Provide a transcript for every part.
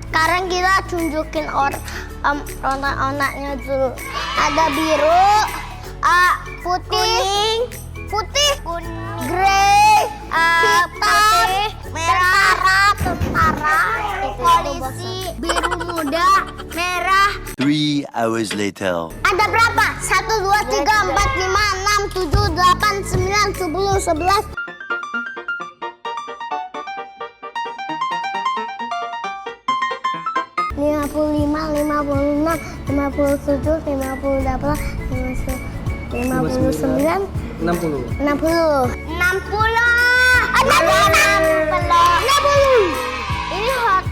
Sekarang kita tunjukin warna-warnanya dulu. Ada biru, putih, grey, hitam, merah, tentara, polisi, biru muda, merah. 3 hours later. Ada berapa? 1, 2, 3, 4, 5, 6, 7, 8, 9, 10, 11. Lima puluh lima, 56, 57, 58, 59, 60. 60. Ini hot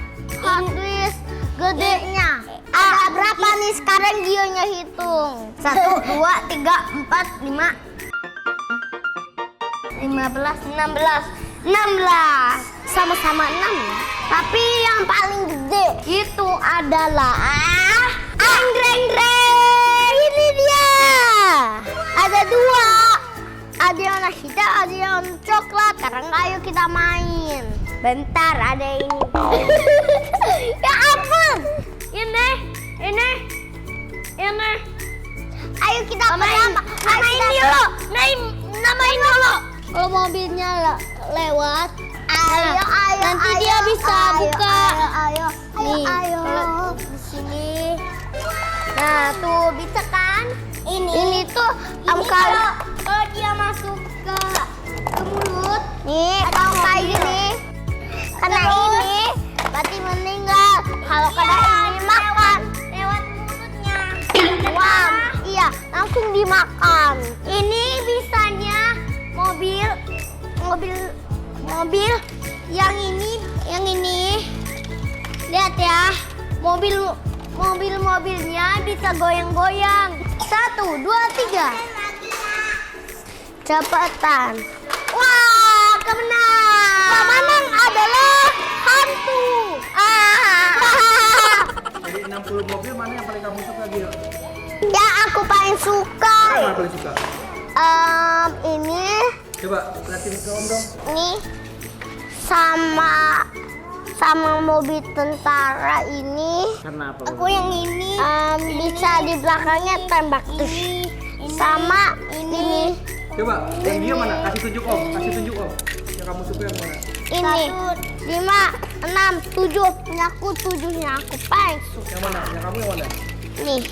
wheels gedenya. Ada berapa nih sekarang Gionya hitung? 1, 2, 3, 4, 5, 15, 16. Sama-sama 6 ya. Tapi yang paling gede itu adalah anggrek. Ini dia. Ada 2. Ada yang warna hitam, ada yang warna coklat. Sekarang ayo kita main. Bentar, ada ini. Ya ampun. Ini. Ayo kita main dulu. Namain dulu. Kalau mobilnya lewat, ayo. Nanti dia bisa buka. Ayo. Kalau di sini. Nah, tuh bisa kan? Ini tuh kalau dia masuk ke mulut. Nih, kalau kayak gini. Karena ini berarti meninggal. Kalau kena ini makan lewat mulutnya. Wah, iya, langsung dimakan. Ini bisanya mobil yang ini. Lihat ya. Mobilnya bisa goyang-goyang. 1, 2, 3. Cepetan. Wah, kemenang adalah hantu. Jadi 60 mobil mana yang paling kamu suka, Gio? Ya, aku paling suka. Mana paling suka? Ini. Coba liatin ke Om dong. Ini sama mobil tentara ini. Karena apa? Aku yang ini bisa di belakangnya tembak tuh. Sama ini. Coba, yang Gio mana? Kasih tunjuk Om. Yang kamu suka yang mana? Ini 5, 6, 7. Punya aku 7-nya aku paling suka. Yang mana? Yang kamu yang mana? Nih,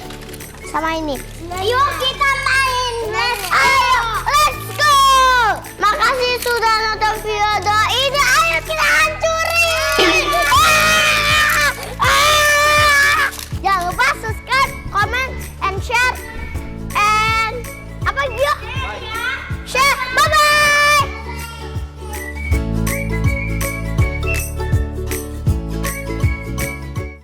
sama ini. Yuk kita main. Ayo, let's go. Makasih sudah nonton video ini. Ayo kita hancur.